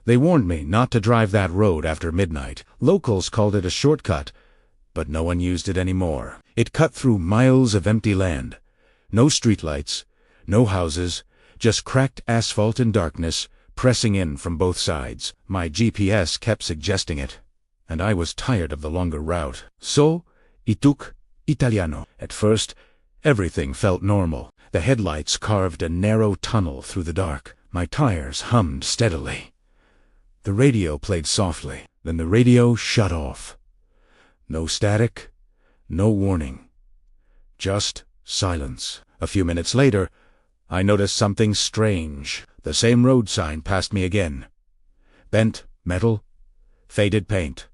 They warned me not to drive that road after midnight. Locals called it a shortcut, but no one used it anymore. It cut through miles of empty land. No streetlights, no houses, just cracked asphalt and darkness, pressing in from both sides. My GPS kept suggesting it, and I was tired of the longer route. So, I took Italiano. At first, everything felt normal. The headlights carved a narrow tunnel through the dark. My tires hummed steadily. The radio played softly. Then the radio shut off. No static, no warning. Just silence. A few minutes later, I noticed something strange. The same road sign passed me again. Bent metal, faded paint.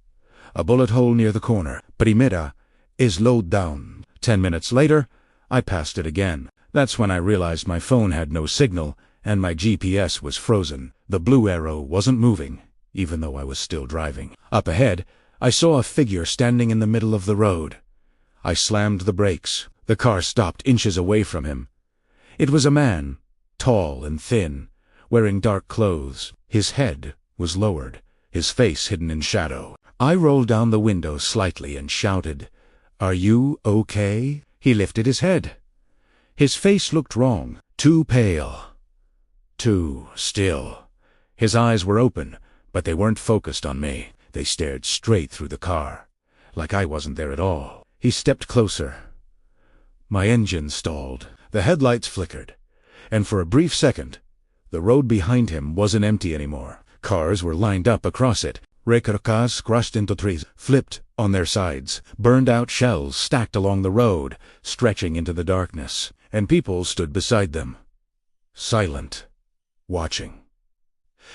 A bullet hole near the corner. Primera is low down. 10 minutes later, I passed it again. That's when I realized my phone had no signal and my GPS was frozen. The blue arrow wasn't moving, even though I was still driving. Up ahead, I saw a figure standing in the middle of the road. I slammed the brakes. The car stopped inches away from him. It was a man, tall and thin, wearing dark clothes. His head was lowered, his face hidden in shadow. I rolled down the window slightly and shouted, "Are you okay?" He lifted his head. His face looked wrong, too pale, too still. His eyes were open, but they weren't focused on me. They stared straight through the car, like I wasn't there at all. He stepped closer. My engine stalled. The headlights flickered, and for a brief second, the road behind him wasn't empty anymore. Cars were lined up across it. Cars crushed into trees, flipped on their sides. Burned-out shells stacked along the road, stretching into the darkness, and people stood beside them, silent, watching.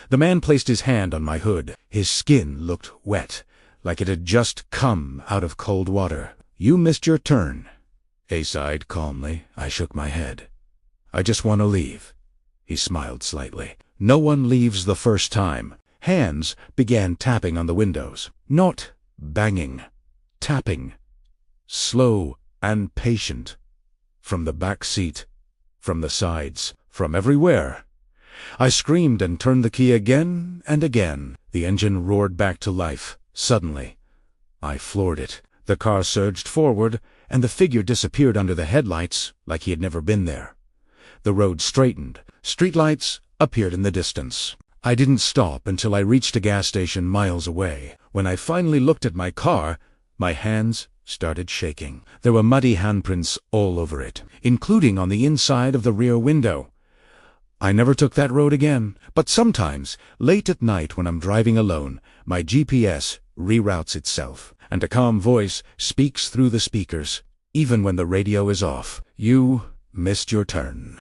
The man placed his hand on my hood. His skin looked wet, like it had just come out of cold water. "You missed your turn," he sighed calmly. I shook my head. "I just want to leave." He smiled slightly. "No one leaves the first time." Hands began tapping on the windows. Not banging. Tapping. Slow and patient. From the back seat. From the sides. From everywhere. I screamed and turned the key again and again. The engine roared back to life. Suddenly, I floored it. The car surged forward, and the figure disappeared under the headlights like he had never been there. The road straightened. Streetlights appeared in the distance. I didn't stop until I reached a gas station miles away. When I finally looked at my car, my hands started shaking. There were muddy handprints all over it, including on the inside of the rear window. I never took that road again, but sometimes, late at night when I'm driving alone, my GPS reroutes itself, and a calm voice speaks through the speakers, even when the radio is off. "You missed your turn."